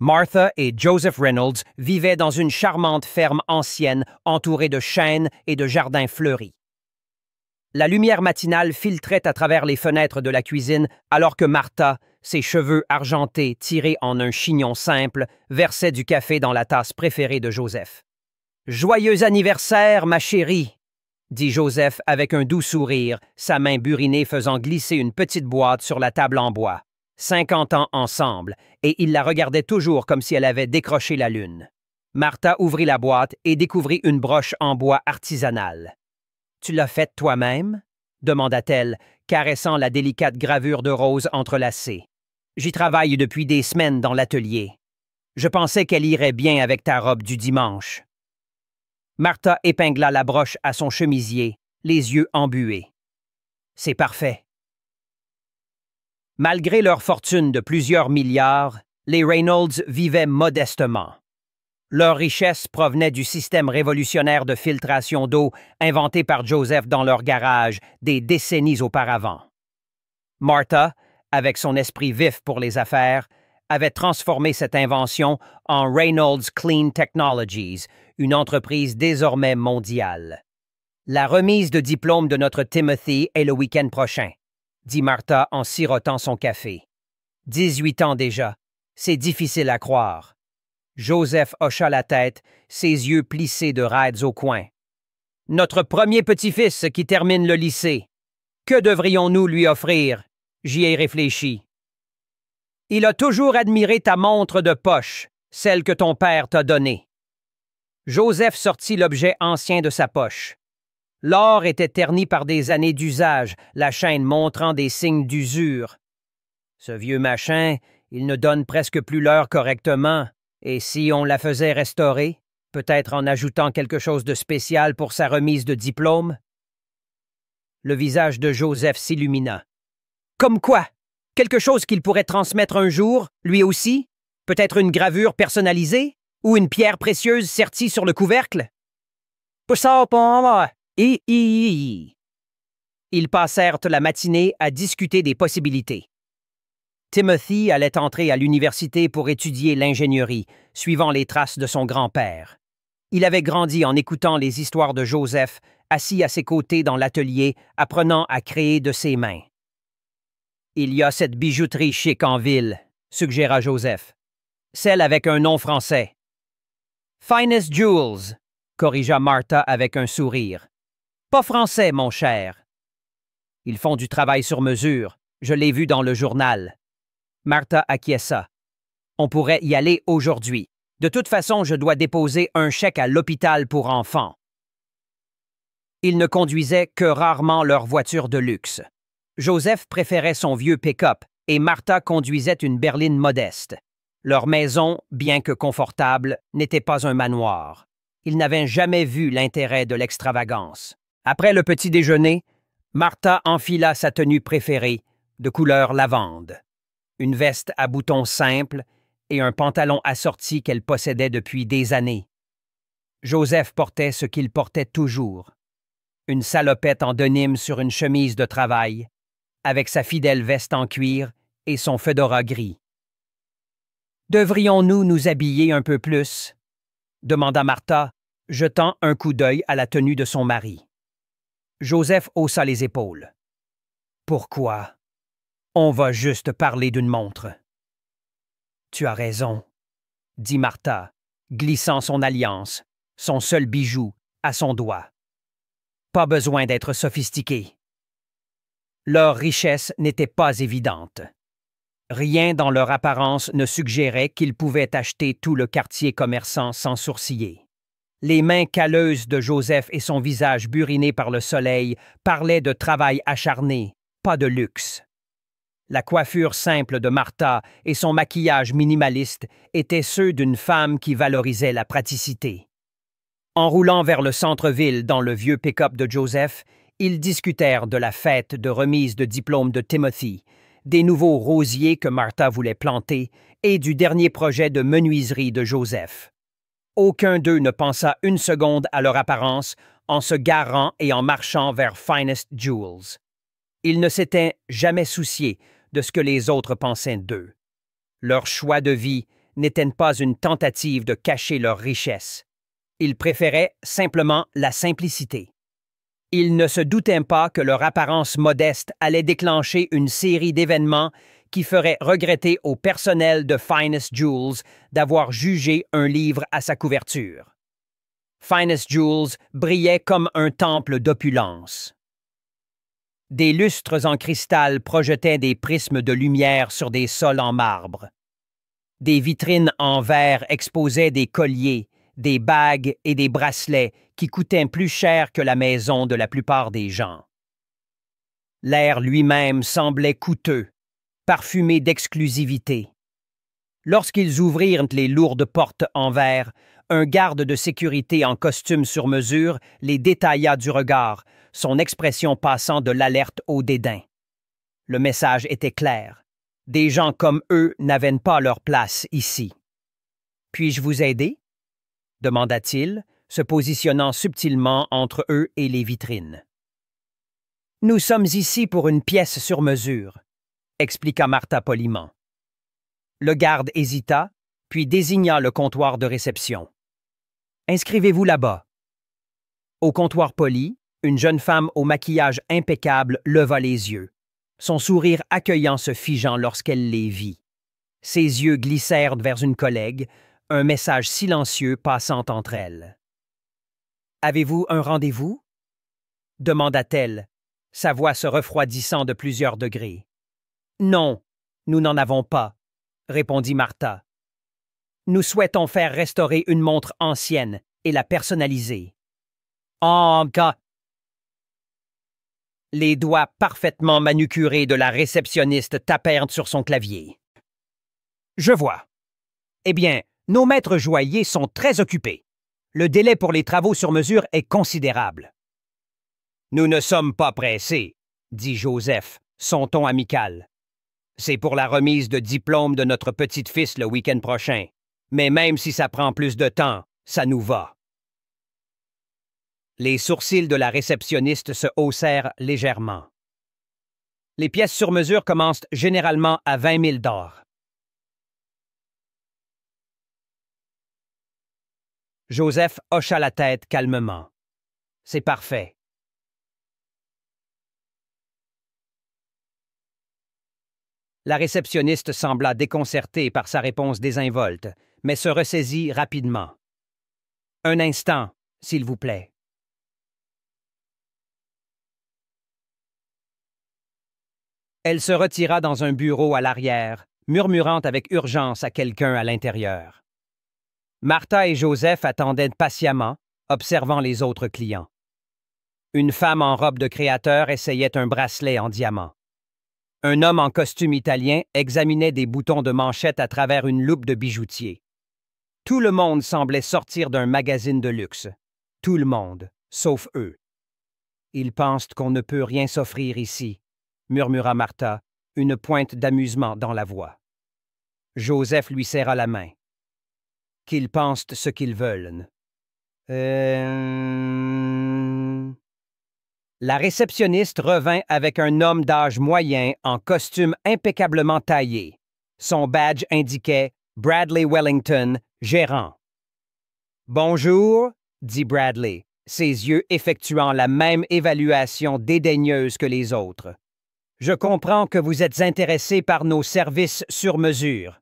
Martha et Joseph Reynolds vivaient dans une charmante ferme ancienne entourée de chênes et de jardins fleuris. La lumière matinale filtrait à travers les fenêtres de la cuisine alors que Martha, ses cheveux argentés tirés en un chignon simple, versait du café dans la tasse préférée de Joseph. « Joyeux anniversaire, ma chérie !» dit Joseph avec un doux sourire, sa main burinée faisant glisser une petite boîte sur la table en bois. 50 ans ensemble, et il la regardait toujours comme si elle avait décroché la lune. Martha ouvrit la boîte et découvrit une broche en bois artisanale. « Tu l'as faite toi-même » demanda-t-elle, caressant la délicate gravure de rose entrelacée. « J'y travaille depuis des semaines dans l'atelier. Je pensais qu'elle irait bien avec ta robe du dimanche. » Martha épingla la broche à son chemisier, les yeux embués. « C'est parfait. » Malgré leur fortune de plusieurs milliards, les Reynolds vivaient modestement. Leur richesse provenait du système révolutionnaire de filtration d'eau inventé par Joseph dans leur garage des décennies auparavant. Martha, avec son esprit vif pour les affaires, avait transformé cette invention en Reynolds Clean Technologies, une entreprise désormais mondiale. « La remise de diplôme de notre Timothy est le week-end prochain, » dit Martha en sirotant son café. 18 ans déjà, c'est difficile à croire. Joseph hocha la tête, ses yeux plissés de raides au coin. Notre premier petit-fils qui termine le lycée. Que devrions-nous lui offrir? J'y ai réfléchi. Il a toujours admiré ta montre de poche, celle que ton père t'a donnée. Joseph sortit l'objet ancien de sa poche. L'or était terni par des années d'usage, la chaîne montrant des signes d'usure. Ce vieux machin, il ne donne presque plus l'heure correctement. Et si on la faisait restaurer, peut-être en ajoutant quelque chose de spécial pour sa remise de diplôme? Le visage de Joseph s'illumina. Comme quoi? Quelque chose qu'il pourrait transmettre un jour, lui aussi? Peut-être une gravure personnalisée? Ou une pierre précieuse sertie sur le couvercle? Ils passèrent la matinée à discuter des possibilités. Timothy allait entrer à l'université pour étudier l'ingénierie, suivant les traces de son grand-père. Il avait grandi en écoutant les histoires de Joseph, assis à ses côtés dans l'atelier, apprenant à créer de ses mains. « Il y a cette bijouterie chic en ville, » suggéra Joseph. « Celle avec un nom français. »« Finest Jewels » corrigea Martha avec un sourire. « Pas français, mon cher. »« Ils font du travail sur mesure, je l'ai vu dans le journal. » Martha acquiesça. « On pourrait y aller aujourd'hui. De toute façon, je dois déposer un chèque à l'hôpital pour enfants. » Ils ne conduisaient que rarement leur voiture de luxe. Joseph préférait son vieux pick-up et Martha conduisait une berline modeste. Leur maison, bien que confortable, n'était pas un manoir. Ils n'avaient jamais vu l'intérêt de l'extravagance. Après le petit déjeuner, Martha enfila sa tenue préférée, de couleur lavande. Une veste à boutons simples et un pantalon assorti qu'elle possédait depuis des années. Joseph portait ce qu'il portait toujours, une salopette en denim sur une chemise de travail, avec sa fidèle veste en cuir et son fedora gris. « Devrions-nous nous habiller un peu plus? » demanda Martha, jetant un coup d'œil à la tenue de son mari. Joseph haussa les épaules. « Pourquoi? On va juste parler d'une montre. »« Tu as raison, » dit Martha, glissant son alliance, son seul bijou, à son doigt. « Pas besoin d'être sophistiqué. » Leur richesse n'était pas évidente. Rien dans leur apparence ne suggérait qu'ils pouvaient acheter tout le quartier commerçant sans sourciller. Les mains calleuses de Joseph et son visage buriné par le soleil parlaient de travail acharné, pas de luxe. La coiffure simple de Martha et son maquillage minimaliste étaient ceux d'une femme qui valorisait la praticité. En roulant vers le centre-ville dans le vieux pick-up de Joseph, ils discutèrent de la fête de remise de diplôme de Timothy, des nouveaux rosiers que Martha voulait planter et du dernier projet de menuiserie de Joseph. Aucun d'eux ne pensa une seconde à leur apparence en se garant et en marchant vers Finest Jewels. Ils ne s'étaient jamais souciés de ce que les autres pensaient d'eux. Leur choix de vie n'était pas une tentative de cacher leur richesse. Ils préféraient simplement la simplicité. Ils ne se doutaient pas que leur apparence modeste allait déclencher une série d'événements qui ferait regretter au personnel de Finest Jewels d'avoir jugé un livre à sa couverture. Finest Jewels brillait comme un temple d'opulence. Des lustres en cristal projetaient des prismes de lumière sur des sols en marbre. Des vitrines en verre exposaient des colliers, des bagues et des bracelets qui coûtaient plus cher que la maison de la plupart des gens. L'air lui-même semblait coûteux, parfumé d'exclusivité. Lorsqu'ils ouvrirent les lourdes portes en verre, un garde de sécurité en costume sur mesure les détailla du regard, son expression passant de l'alerte au dédain. Le message était clair. Des gens comme eux n'avaient pas leur place ici. « Puis-je vous aider ?» demanda-t-il, se positionnant subtilement entre eux et les vitrines. « Nous sommes ici pour une pièce sur mesure, » expliqua Martha poliment. Le garde hésita, puis désigna le comptoir de réception. « Inscrivez-vous là-bas. » Au comptoir poli, une jeune femme au maquillage impeccable leva les yeux, son sourire accueillant se figeant lorsqu'elle les vit. Ses yeux glissèrent vers une collègue, un message silencieux passant entre elles. « Avez-vous un rendez-vous » demanda-t-elle, sa voix se refroidissant de plusieurs degrés. « Non, nous n'en avons pas, » répondit Martha. « Nous souhaitons faire restaurer une montre ancienne et la personnaliser. » En cas. Les doigts parfaitement manucurés de la réceptionniste tapèrent sur son clavier. « Je vois. Eh bien, nos maîtres joailliers sont très occupés. Le délai pour les travaux sur mesure est considérable. »« Nous ne sommes pas pressés, » dit Joseph, son ton amical. « C'est pour la remise de diplôme de notre petit-fils le week-end prochain. Mais même si ça prend plus de temps, ça nous va. » Les sourcils de la réceptionniste se haussèrent légèrement. « Les pièces sur mesure commencent généralement à 20 000 $. Joseph hocha la tête calmement. « C'est parfait. » La réceptionniste sembla déconcertée par sa réponse désinvolte, mais se ressaisit rapidement. « Un instant, s'il vous plaît. » Elle se retira dans un bureau à l'arrière, murmurant avec urgence à quelqu'un à l'intérieur. Martha et Joseph attendaient patiemment, observant les autres clients. Une femme en robe de créateur essayait un bracelet en diamant. Un homme en costume italien examinait des boutons de manchette à travers une loupe de bijoutier. Tout le monde semblait sortir d'un magazine de luxe. Tout le monde, sauf eux. « Ils pensent qu'on ne peut rien s'offrir ici, » murmura Martha, une pointe d'amusement dans la voix. Joseph lui serra la main. « Qu'ils pensent ce qu'ils veulent. » La réceptionniste revint avec un homme d'âge moyen en costume impeccablement taillé. Son badge indiquait « Bradley Wellington, gérant ». « Bonjour », dit Bradley, ses yeux effectuant la même évaluation dédaigneuse que les autres. « Je comprends que vous êtes intéressé par nos services sur mesure. »«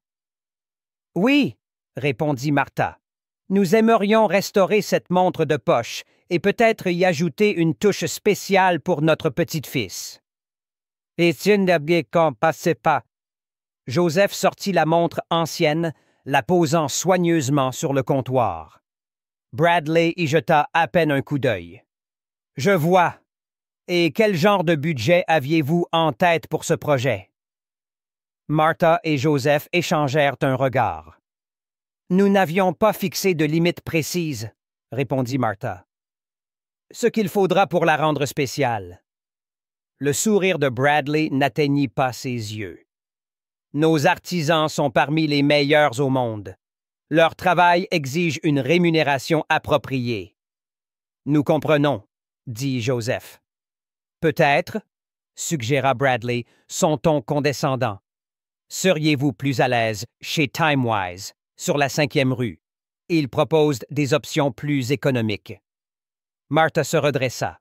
Oui, » répondit Martha. « Nous aimerions restaurer cette montre de poche et peut-être y ajouter une touche spéciale pour notre petit-fils. » « Et tu ne qu'on passe pas. » Joseph sortit la montre ancienne, la posant soigneusement sur le comptoir. Bradley y jeta à peine un coup d'œil. « Je vois. Et quel genre de budget aviez-vous en tête pour ce projet? » Martha et Joseph échangèrent un regard. « Nous n'avions pas fixé de limite précise, » répondit Martha. « Ce qu'il faudra pour la rendre spéciale. » Le sourire de Bradley n'atteignit pas ses yeux. « Nos artisans sont parmi les meilleurs au monde. Leur travail exige une rémunération appropriée. »« Nous comprenons, » dit Joseph. « Peut-être, » suggéra Bradley, son ton condescendant. « Seriez-vous plus à l'aise chez Timewise, sur la 5e rue. Il propose des options plus économiques. Martha se redressa.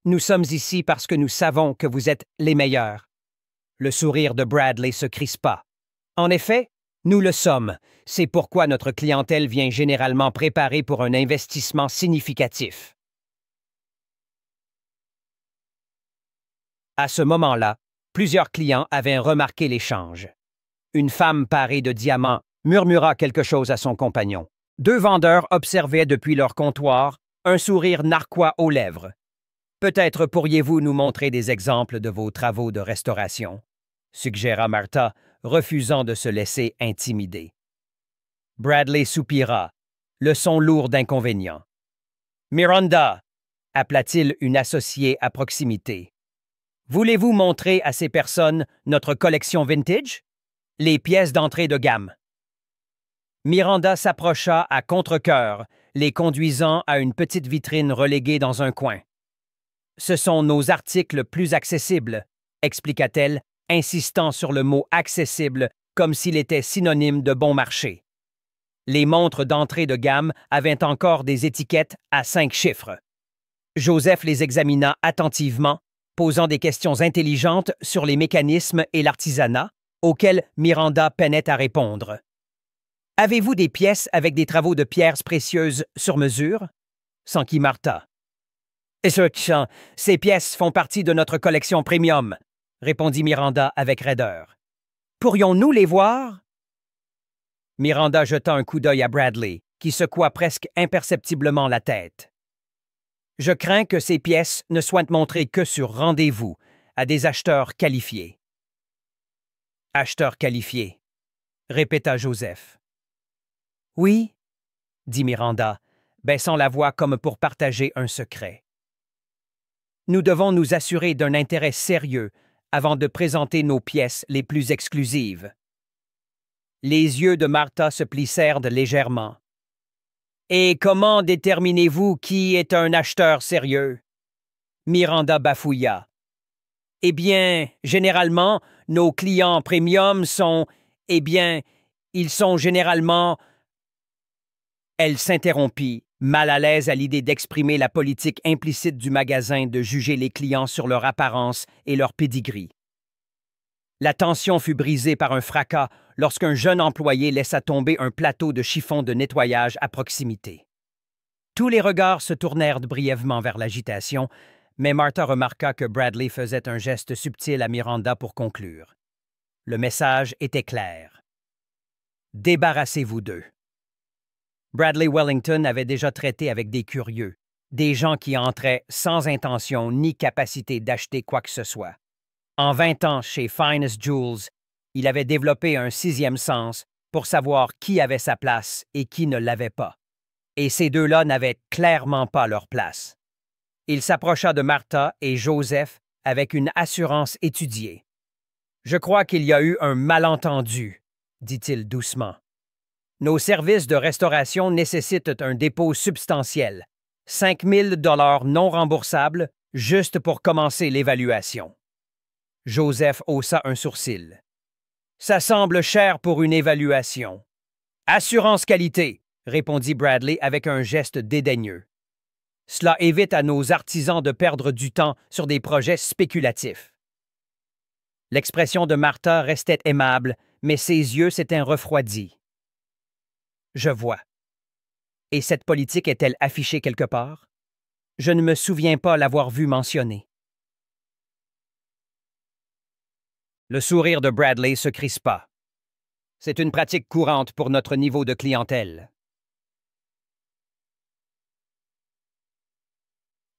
Nous sommes ici parce que nous savons que vous êtes les meilleurs. Le sourire de Bradley se crispa. En effet, nous le sommes. C'est pourquoi notre clientèle vient généralement préparée pour un investissement significatif. À ce moment-là, plusieurs clients avaient remarqué l'échange. Une femme parée de diamants murmura quelque chose à son compagnon. 2 vendeurs observaient depuis leur comptoir, un sourire narquois aux lèvres. « Peut-être pourriez-vous nous montrer des exemples de vos travaux de restauration ?» suggéra Martha, refusant de se laisser intimider. Bradley soupira, le son lourd d'inconvénients. « Miranda !» appela-t-il une associée à proximité. « Voulez-vous montrer à ces personnes notre collection vintage? Les pièces d'entrée de gamme. » Miranda s'approcha à contre-cœur, les conduisant à une petite vitrine reléguée dans un coin. « Ce sont nos articles plus accessibles, » expliqua-t-elle, insistant sur le mot « accessible » comme s'il était synonyme de bon marché. Les montres d'entrée de gamme avaient encore des étiquettes à 5 chiffres. Joseph les examina attentivement, posant des questions intelligentes sur les mécanismes et l'artisanat, auxquelles Miranda peinait à répondre. « Avez-vous des pièces avec des travaux de pierres précieuses sur mesure? » s'enquit Martha. « Ces pièces font partie de notre collection premium, » répondit Miranda avec raideur. « Pourrions-nous les voir? » Miranda jeta un coup d'œil à Bradley, qui secoua presque imperceptiblement la tête. « Je crains que ces pièces ne soient montrées que sur rendez-vous, à des acheteurs qualifiés. » « Acheteurs qualifiés, » répéta Joseph. « Oui, » dit Miranda, baissant la voix comme pour partager un secret. « Nous devons nous assurer d'un intérêt sérieux avant de présenter nos pièces les plus exclusives. » Les yeux de Martha se plissèrent légèrement. « Et comment déterminez-vous qui est un acheteur sérieux? » Miranda bafouilla. « Eh bien, généralement, nos clients premium sont... ils sont généralement... » Elle s'interrompit, mal à l'aise à l'idée d'exprimer la politique implicite du magasin de juger les clients sur leur apparence et leur pédigree. La tension fut brisée par un fracas lorsqu'un jeune employé laissa tomber un plateau de chiffon de nettoyage à proximité. Tous les regards se tournèrent brièvement vers l'agitation, mais Martha remarqua que Bradley faisait un geste subtil à Miranda pour conclure. Le message était clair. « Débarrassez-vous d'eux. » Bradley Wellington avait déjà traité avec des curieux, des gens qui entraient sans intention ni capacité d'acheter quoi que ce soit. En 20 ans chez Finest Jewels, il avait développé un 6e sens pour savoir qui avait sa place et qui ne l'avait pas. Et ces deux-là n'avaient clairement pas leur place. Il s'approcha de Martha et Joseph avec une assurance étudiée. « Je crois qu'il y a eu un malentendu, » dit-il doucement. « Nos services de restauration nécessitent un dépôt substantiel, 5 000 $ non remboursables, juste pour commencer l'évaluation. » Joseph haussa un sourcil. « Ça semble cher pour une évaluation. »« Assurance qualité, » répondit Bradley avec un geste dédaigneux. « Cela évite à nos artisans de perdre du temps sur des projets spéculatifs. » L'expression de Martha restait aimable, mais ses yeux s'étaient refroidis. « Je vois. Et cette politique est-elle affichée quelque part? Je ne me souviens pas l'avoir vue mentionnée. » Le sourire de Bradley se crispa. « C'est une pratique courante pour notre niveau de clientèle. »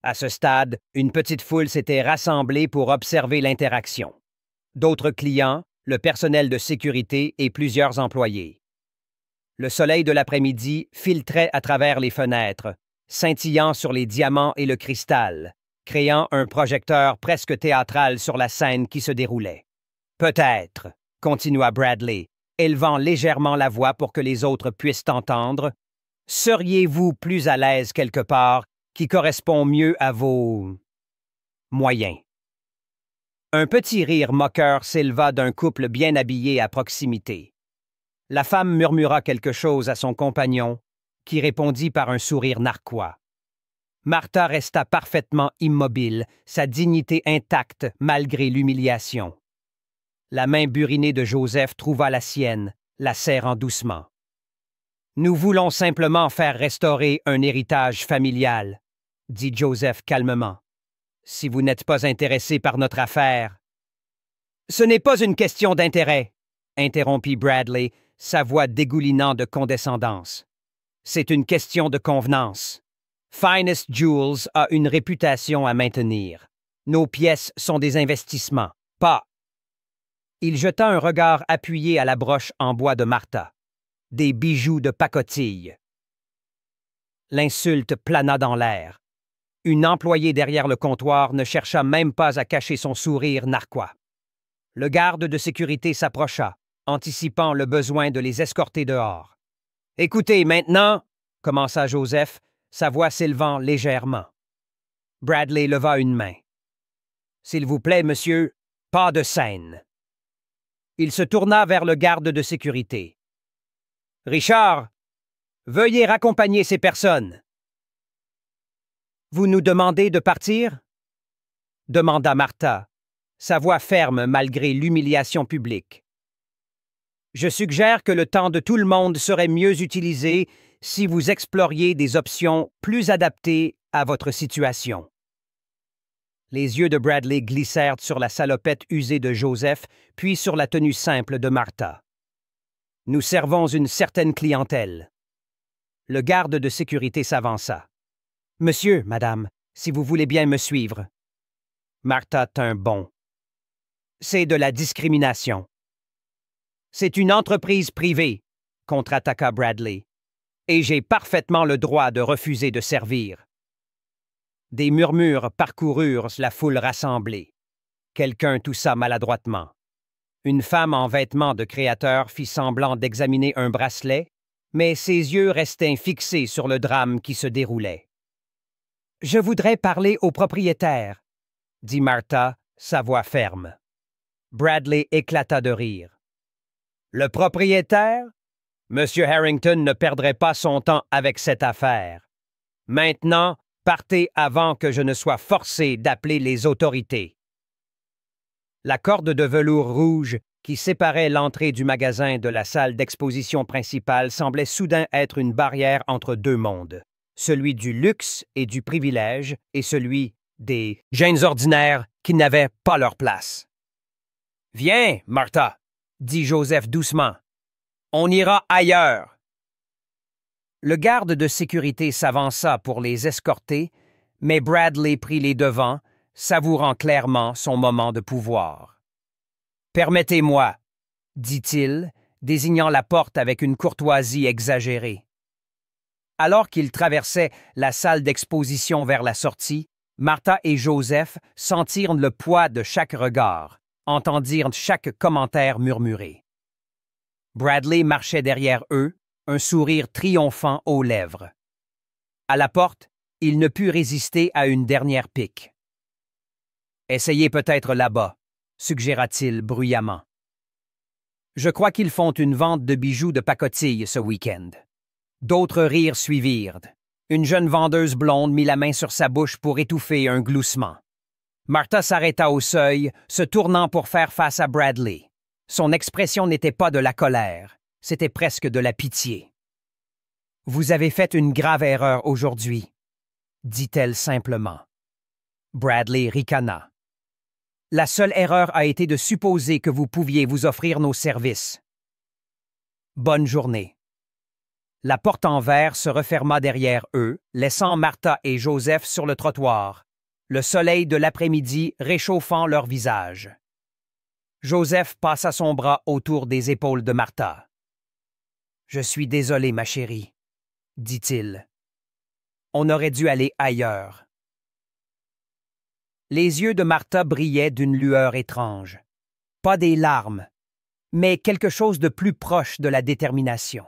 À ce stade, une petite foule s'était rassemblée pour observer l'interaction. D'autres clients, le personnel de sécurité et plusieurs employés. Le soleil de l'après-midi filtrait à travers les fenêtres, scintillant sur les diamants et le cristal, créant un projecteur presque théâtral sur la scène qui se déroulait. « Peut-être, » continua Bradley, élevant légèrement la voix pour que les autres puissent entendre, « seriez-vous plus à l'aise quelque part qui correspond mieux à vos... moyens. » Un petit rire moqueur s'éleva d'un couple bien habillé à proximité. La femme murmura quelque chose à son compagnon, qui répondit par un sourire narquois. Martha resta parfaitement immobile, sa dignité intacte malgré l'humiliation. La main burinée de Joseph trouva la sienne, la serrant doucement. « Nous voulons simplement faire restaurer un héritage familial, » dit Joseph calmement. « Si vous n'êtes pas intéressé par notre affaire... » « Ce n'est pas une question d'intérêt, » interrompit Bradley, sa voix dégoulinant de condescendance. « C'est une question de convenance. Finest Jewels a une réputation à maintenir. Nos pièces sont des investissements, pas... » Il jeta un regard appuyé à la broche en bois de Martha. Des bijoux de pacotille. L'insulte plana dans l'air. Une employée derrière le comptoir ne chercha même pas à cacher son sourire narquois. Le garde de sécurité s'approcha, anticipant le besoin de les escorter dehors. « Écoutez, maintenant, » commença Joseph, sa voix s'élevant légèrement. Bradley leva une main. « S'il vous plaît, monsieur, pas de scène. » Il se tourna vers le garde de sécurité. « Richard, veuillez raccompagner ces personnes. »« Vous nous demandez de partir ?» demanda Martha, sa voix ferme malgré l'humiliation publique. « Je suggère que le temps de tout le monde serait mieux utilisé si vous exploriez des options plus adaptées à votre situation. » Les yeux de Bradley glissèrent sur la salopette usée de Joseph, puis sur la tenue simple de Martha. « Nous servons une certaine clientèle. » Le garde de sécurité s'avança. « Monsieur, madame, si vous voulez bien me suivre. » Martha tint bon. « C'est de la discrimination. »« C'est une entreprise privée, » contre-attaqua Bradley, « et j'ai parfaitement le droit de refuser de servir. » Des murmures parcoururent la foule rassemblée. Quelqu'un toussa maladroitement. Une femme en vêtements de créateur fit semblant d'examiner un bracelet, mais ses yeux restaient fixés sur le drame qui se déroulait. « Je voudrais parler au propriétaire, » dit Martha, sa voix ferme. Bradley éclata de rire. « Le propriétaire? Monsieur Harrington ne perdrait pas son temps avec cette affaire. Maintenant, partez avant que je ne sois forcé d'appeler les autorités. » La corde de velours rouge qui séparait l'entrée du magasin de la salle d'exposition principale semblait soudain être une barrière entre deux mondes, celui du luxe et du privilège et celui des gens ordinaires qui n'avaient pas leur place. « Viens, Martha, » dit Joseph doucement. « On ira ailleurs. » Le garde de sécurité s'avança pour les escorter, mais Bradley prit les devants, savourant clairement son moment de pouvoir. « Permettez-moi, » dit-il, désignant la porte avec une courtoisie exagérée. Alors qu'ils traversaient la salle d'exposition vers la sortie, Martha et Joseph sentirent le poids de chaque regard, entendirent chaque commentaire murmuré. Bradley marchait derrière eux, un sourire triomphant aux lèvres. À la porte, il ne put résister à une dernière pique. « Essayez peut-être là-bas, » suggéra-t-il bruyamment. « Je crois qu'ils font une vente de bijoux de pacotille ce week-end. » D'autres rires suivirent. Une jeune vendeuse blonde mit la main sur sa bouche pour étouffer un gloussement. Martha s'arrêta au seuil, se tournant pour faire face à Bradley. Son expression n'était pas de la colère, c'était presque de la pitié. « Vous avez fait une grave erreur aujourd'hui, » dit-elle simplement. Bradley ricana. « La seule erreur a été de supposer que vous pouviez vous offrir nos services. Bonne journée. » La porte en verre se referma derrière eux, laissant Martha et Joseph sur le trottoir, le soleil de l'après-midi réchauffant leurs visages. Joseph passa son bras autour des épaules de Martha. « Je suis désolé, ma chérie, » dit-il. « On aurait dû aller ailleurs. » Les yeux de Martha brillaient d'une lueur étrange. Pas des larmes, mais quelque chose de plus proche de la détermination.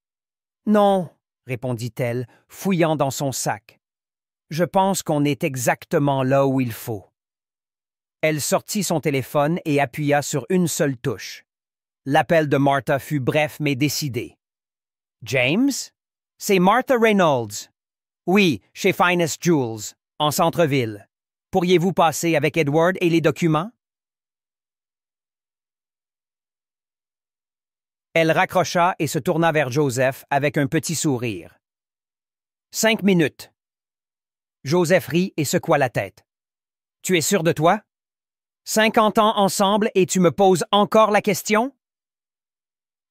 « Non, » répondit-elle, fouillant dans son sac. « Je pense qu'on est exactement là où il faut. » Elle sortit son téléphone et appuya sur une seule touche. L'appel de Martha fut bref mais décidé. « James? C'est Martha Reynolds. »« Oui, chez Finest Jewels, en centre-ville. Pourriez-vous passer avec Edward et les documents? » Elle raccrocha et se tourna vers Joseph avec un petit sourire. « 5 minutes. » Joseph rit et secoua la tête. « Tu es sûr de toi? 50 ans ensemble et tu me poses encore la question? »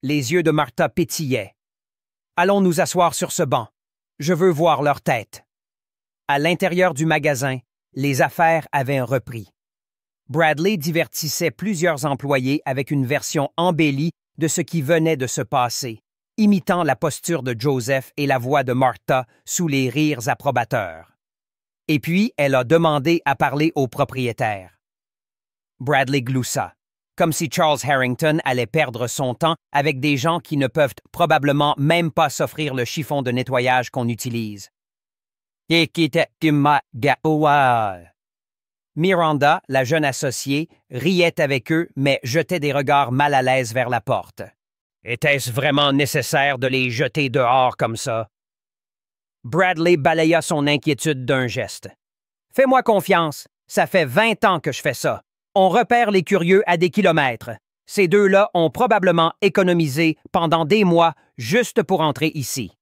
Les yeux de Martha pétillaient. « Allons nous asseoir sur ce banc. Je veux voir leur tête. » À l'intérieur du magasin, les affaires avaient repris. Bradley divertissait plusieurs employés avec une version embellie de ce qui venait de se passer, imitant la posture de Joseph et la voix de Martha sous les rires approbateurs. Et puis, elle a demandé à parler au propriétaire. Bradley gloussa, comme si Charles Harrington allait perdre son temps avec des gens qui ne peuvent probablement même pas s'offrir le chiffon de nettoyage qu'on utilise. Miranda, la jeune associée, riait avec eux, mais jetait des regards mal à l'aise vers la porte. Était-ce vraiment nécessaire de les jeter dehors comme ça? Bradley balaya son inquiétude d'un geste. « Fais-moi confiance, ça fait 20 ans que je fais ça. On repère les curieux à des kilomètres. Ces deux-là ont probablement économisé pendant des mois juste pour entrer ici. »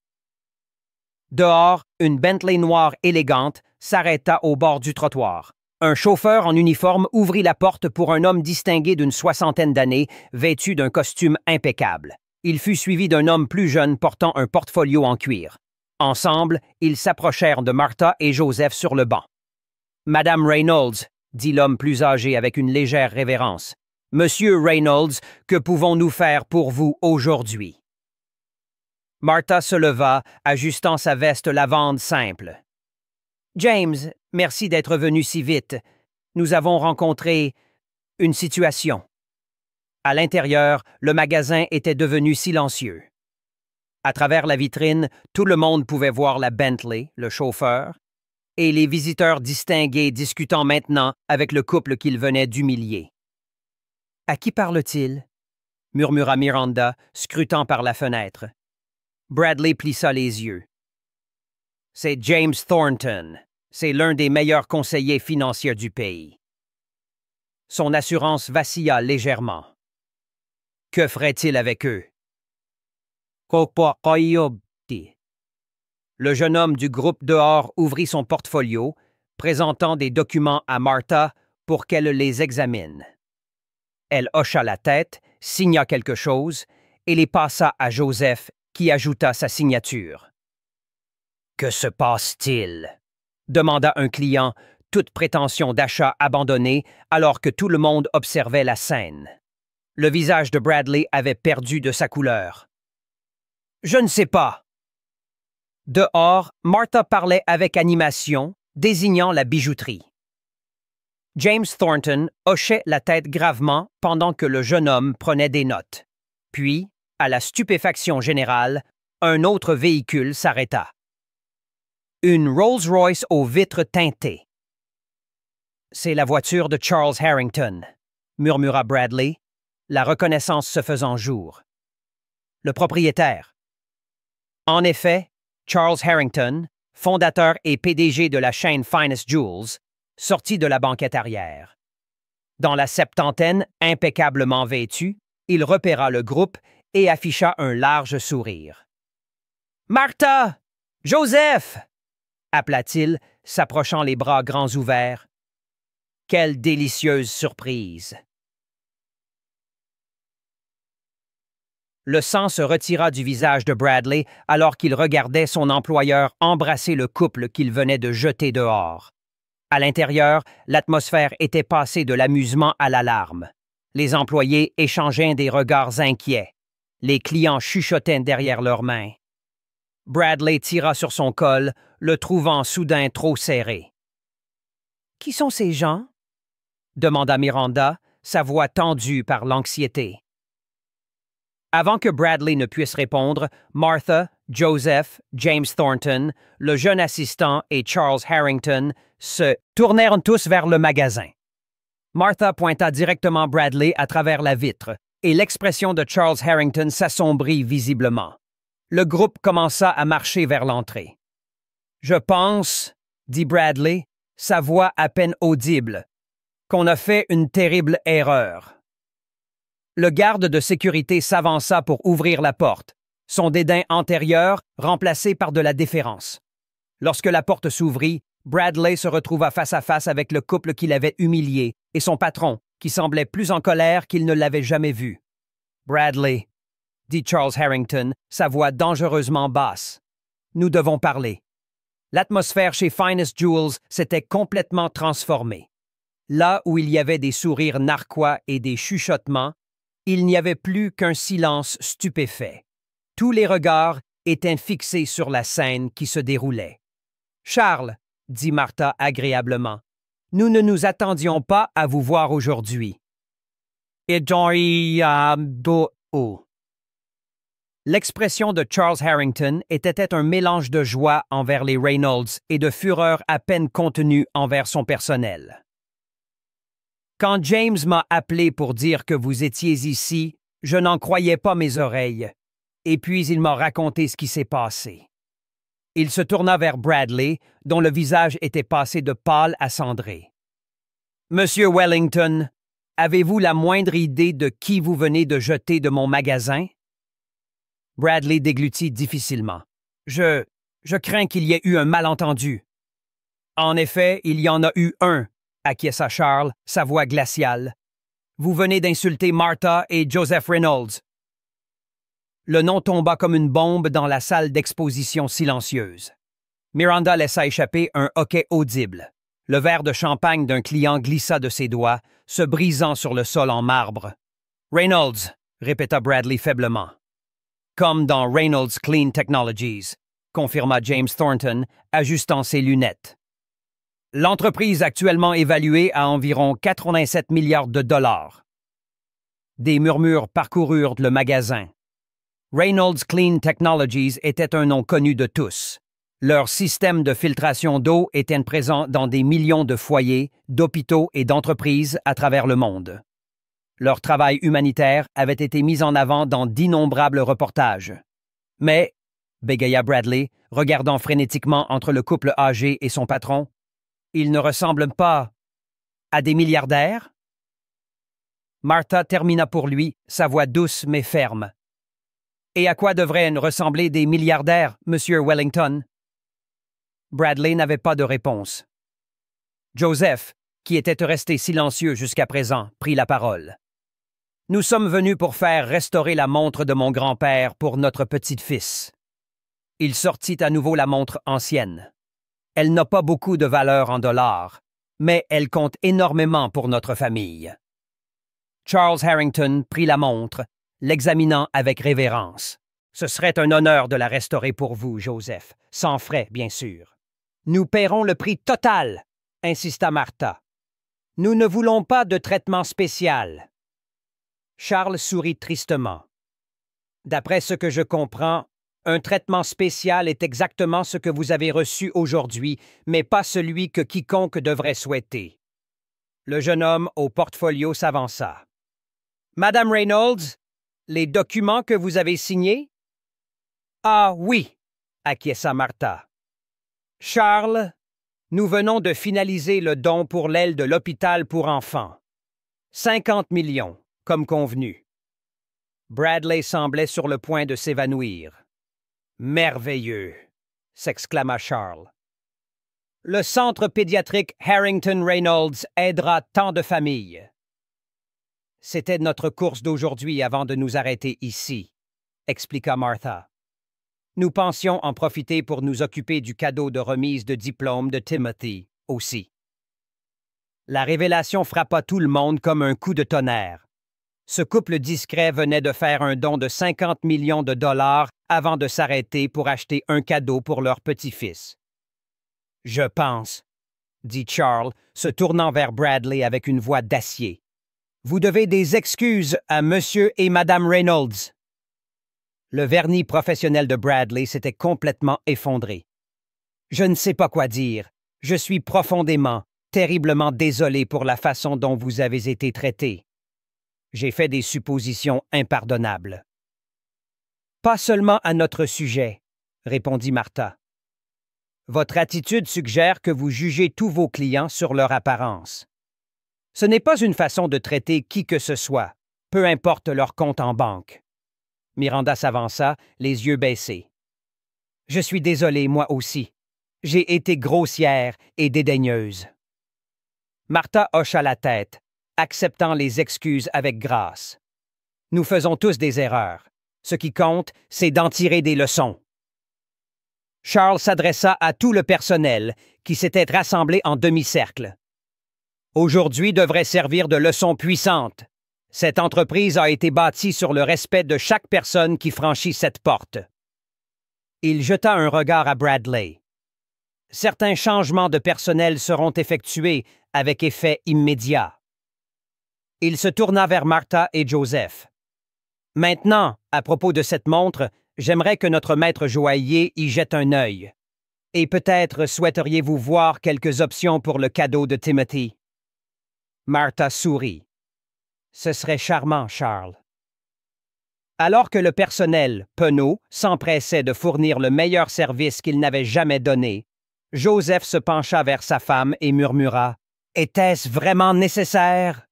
Dehors, une Bentley noire élégante s'arrêta au bord du trottoir. Un chauffeur en uniforme ouvrit la porte pour un homme distingué d'une 60aine d'années, vêtu d'un costume impeccable. Il fut suivi d'un homme plus jeune portant un portfolio en cuir. Ensemble, ils s'approchèrent de Martha et Joseph sur le banc. « Madame Reynolds, » dit l'homme plus âgé avec une légère révérence. « Monsieur Reynolds, que pouvons-nous faire pour vous aujourd'hui? » Martha se leva, ajustant sa veste lavande simple. « James, merci d'être venu si vite. Nous avons rencontré une situation. » À l'intérieur, le magasin était devenu silencieux. À travers la vitrine, tout le monde pouvait voir la Bentley, le chauffeur, et les visiteurs distingués discutant maintenant avec le couple qu'ils venaient d'humilier. « À qui parle-t-il? » murmura Miranda, scrutant par la fenêtre. Bradley plissa les yeux. « C'est James Thornton. C'est l'un des meilleurs conseillers financiers du pays. » Son assurance vacilla légèrement. Que ferait-il avec eux? Le jeune homme du groupe dehors ouvrit son portfolio, présentant des documents à Martha pour qu'elle les examine. Elle hocha la tête, signa quelque chose et les passa à Joseph, qui ajouta sa signature. « Que se passe-t-il? » demanda un client, toute prétention d'achat abandonnée, alors que tout le monde observait la scène. Le visage de Bradley avait perdu de sa couleur. « Je ne sais pas. » Dehors, Martha parlait avec animation, désignant la bijouterie. James Thornton hochait la tête gravement pendant que le jeune homme prenait des notes. Puis, à la stupéfaction générale, un autre véhicule s'arrêta. Une Rolls-Royce aux vitres teintées. « C'est la voiture de Charles Harrington, » murmura Bradley, la reconnaissance se faisant jour. « Le propriétaire. » En effet, Charles Harrington, fondateur et PDG de la chaîne Finest Jewels, sortit de la banquette arrière. Dans la septantaine, impeccablement vêtu, il repéra le groupe et afficha un large sourire. « Martha! Joseph! » appela-t-il, s'approchant les bras grands ouverts. Quelle délicieuse surprise! Le sang se retira du visage de Bradley alors qu'il regardait son employeur embrasser le couple qu'il venait de jeter dehors. À l'intérieur, l'atmosphère était passée de l'amusement à l'alarme. Les employés échangeaient des regards inquiets. Les clients chuchotaient derrière leurs mains. Bradley tira sur son col, le trouvant soudain trop serré. « Qui sont ces gens? » demanda Miranda, sa voix tendue par l'anxiété. Avant que Bradley ne puisse répondre, Martha, Joseph, James Thornton, le jeune assistant et Charles Harrington se tournèrent tous vers le magasin. Martha pointa directement Bradley à travers la vitre, et l'expression de Charles Harrington s'assombrit visiblement. Le groupe commença à marcher vers l'entrée. « Je pense, » dit Bradley, sa voix à peine audible, « qu'on a fait une terrible erreur. » Le garde de sécurité s'avança pour ouvrir la porte, son dédain antérieur remplacé par de la déférence. Lorsque la porte s'ouvrit, Bradley se retrouva face à face avec le couple qui l'avait humilié et son patron, qui semblait plus en colère qu'il ne l'avait jamais vu. « Bradley, » dit Charles Harrington, sa voix dangereusement basse, « nous devons parler. » L'atmosphère chez Finest Jewels s'était complètement transformée. Là où il y avait des sourires narquois et des chuchotements, il n'y avait plus qu'un silence stupéfait. Tous les regards étaient fixés sur la scène qui se déroulait. « Charles, » dit Martha agréablement, « nous ne nous attendions pas à vous voir aujourd'hui. » L'expression de Charles Harrington était un mélange de joie envers les Reynolds et de fureur à peine contenue envers son personnel. Quand James m'a appelé pour dire que vous étiez ici, je n'en croyais pas mes oreilles, et puis il m'a raconté ce qui s'est passé. Il se tourna vers Bradley, dont le visage était passé de pâle à cendré. « Monsieur Wellington, avez-vous la moindre idée de qui vous venez de jeter de mon magasin? » Bradley déglutit difficilement. « Je crains qu'il y ait eu un malentendu. »« En effet, il y en a eu un, » acquiesça Charles, sa voix glaciale. « Vous venez d'insulter Martha et Joseph Reynolds. » Le nom tomba comme une bombe dans la salle d'exposition silencieuse. Miranda laissa échapper un hoquet audible. Le verre de champagne d'un client glissa de ses doigts, se brisant sur le sol en marbre. « Reynolds », répéta Bradley faiblement. « Comme dans Reynolds Clean Technologies », confirma James Thornton, ajustant ses lunettes. L'entreprise actuellement évaluée à environ 87 milliards de dollars. Des murmures parcoururent le magasin. Reynolds Clean Technologies était un nom connu de tous. Leur système de filtration d'eau était présent dans des millions de foyers, d'hôpitaux et d'entreprises à travers le monde. Leur travail humanitaire avait été mis en avant dans d'innombrables reportages. Mais, bégaya Bradley, regardant frénétiquement entre le couple âgé et son patron, ils ne ressemblent pas à des milliardaires? Martha termina pour lui, sa voix douce mais ferme. Et à quoi devraient ressembler des milliardaires, Monsieur Wellington? Bradley n'avait pas de réponse. Joseph, qui était resté silencieux jusqu'à présent, prit la parole. « Nous sommes venus pour faire restaurer la montre de mon grand-père pour notre petit-fils. » Il sortit à nouveau la montre ancienne. Elle n'a pas beaucoup de valeur en dollars, mais elle compte énormément pour notre famille. Charles Harrington prit la montre, l'examinant avec révérence. « Ce serait un honneur de la restaurer pour vous, Joseph, sans frais, bien sûr. »« Nous paierons le prix total, » insista Martha. « Nous ne voulons pas de traitement spécial. » Charles sourit tristement. « D'après ce que je comprends, un traitement spécial est exactement ce que vous avez reçu aujourd'hui, mais pas celui que quiconque devrait souhaiter. » Le jeune homme au portfolio s'avança. « Madame Reynolds, les documents que vous avez signés? »« Ah oui, » acquiesça Martha. « Charles, nous venons de finaliser le don pour l'aile de l'hôpital pour enfants. 50 millions, comme convenu. » Bradley semblait sur le point de s'évanouir. « Merveilleux !» s'exclama Charles. « Le centre pédiatrique Harrington Reynolds aidera tant de familles. » C'était notre course d'aujourd'hui avant de nous arrêter ici, expliqua Martha. Nous pensions en profiter pour nous occuper du cadeau de remise de diplôme de Timothy aussi. La révélation frappa tout le monde comme un coup de tonnerre. Ce couple discret venait de faire un don de 50 millions de dollars avant de s'arrêter pour acheter un cadeau pour leur petit-fils. « Je pense, » dit Charles, se tournant vers Bradley avec une voix d'acier. « Vous devez des excuses à Monsieur et Madame Reynolds. » Le vernis professionnel de Bradley s'était complètement effondré. « Je ne sais pas quoi dire. Je suis profondément, terriblement désolé pour la façon dont vous avez été traité. » J'ai fait des suppositions impardonnables. Pas seulement à notre sujet, répondit Martha. Votre attitude suggère que vous jugez tous vos clients sur leur apparence. Ce n'est pas une façon de traiter qui que ce soit, peu importe leur compte en banque. Miranda s'avança, les yeux baissés. Je suis désolée, moi aussi. J'ai été grossière et dédaigneuse. Martha hocha la tête, acceptant les excuses avec grâce. Nous faisons tous des erreurs. Ce qui compte, c'est d'en tirer des leçons. Charles s'adressa à tout le personnel qui s'était rassemblé en demi-cercle. Aujourd'hui devrait servir de leçon puissante. Cette entreprise a été bâtie sur le respect de chaque personne qui franchit cette porte. Il jeta un regard à Bradley. Certains changements de personnel seront effectués avec effet immédiat. Il se tourna vers Martha et Joseph. Maintenant, à propos de cette montre, j'aimerais que notre maître joaillier y jette un œil. Et peut-être souhaiteriez-vous voir quelques options pour le cadeau de Timothy. Martha sourit. Ce serait charmant, Charles. Alors que le personnel, penaud, s'empressait de fournir le meilleur service qu'il n'avait jamais donné, Joseph se pencha vers sa femme et murmura « Était-ce vraiment nécessaire? »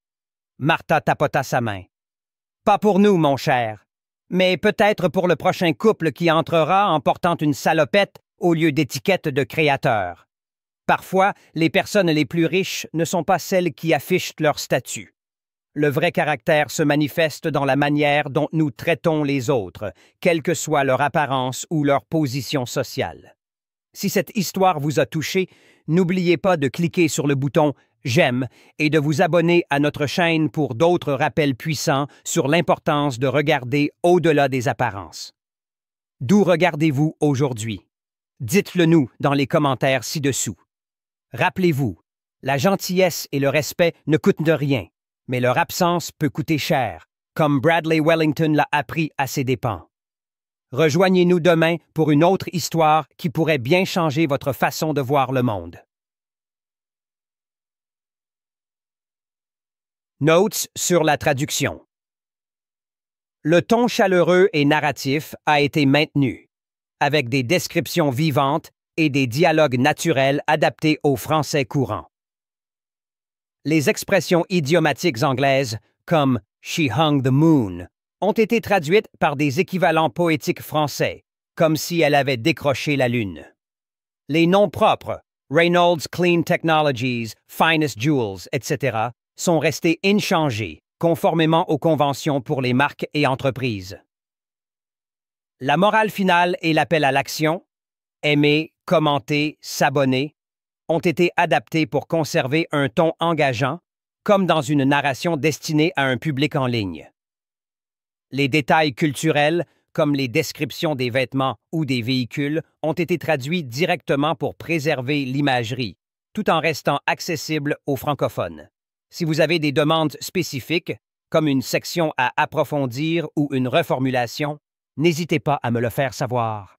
Martha tapota sa main. « Pas pour nous, mon cher, mais peut-être pour le prochain couple qui entrera en portant une salopette au lieu d'étiquette de créateur. Parfois, les personnes les plus riches ne sont pas celles qui affichent leur statut. Le vrai caractère se manifeste dans la manière dont nous traitons les autres, quelle que soit leur apparence ou leur position sociale. Si cette histoire vous a touché, n'oubliez pas de cliquer sur le bouton « J'aime » et de vous abonner à notre chaîne pour d'autres rappels puissants sur l'importance de regarder au-delà des apparences. D'où regardez-vous aujourd'hui? Dites-le nous dans les commentaires ci-dessous. Rappelez-vous, la gentillesse et le respect ne coûtent de rien, mais leur absence peut coûter cher, comme Bradley Wellington l'a appris à ses dépens. Rejoignez-nous demain pour une autre histoire qui pourrait bien changer votre façon de voir le monde. Notes sur la traduction. Le ton chaleureux et narratif a été maintenu, avec des descriptions vivantes et des dialogues naturels adaptés au français courant. Les expressions idiomatiques anglaises, comme « she hung the moon », ont été traduites par des équivalents poétiques français, comme si elle avait décroché la lune. Les noms propres, Reynolds Clean Technologies, Finest Jewels, etc., sont restés inchangés, conformément aux conventions pour les marques et entreprises. La morale finale et l'appel à l'action, aimer, commenter, s'abonner, ont été adaptés pour conserver un ton engageant, comme dans une narration destinée à un public en ligne. Les détails culturels, comme les descriptions des vêtements ou des véhicules, ont été traduits directement pour préserver l'imagerie, tout en restant accessibles aux francophones. Si vous avez des demandes spécifiques, comme une section à approfondir ou une reformulation, n'hésitez pas à me le faire savoir.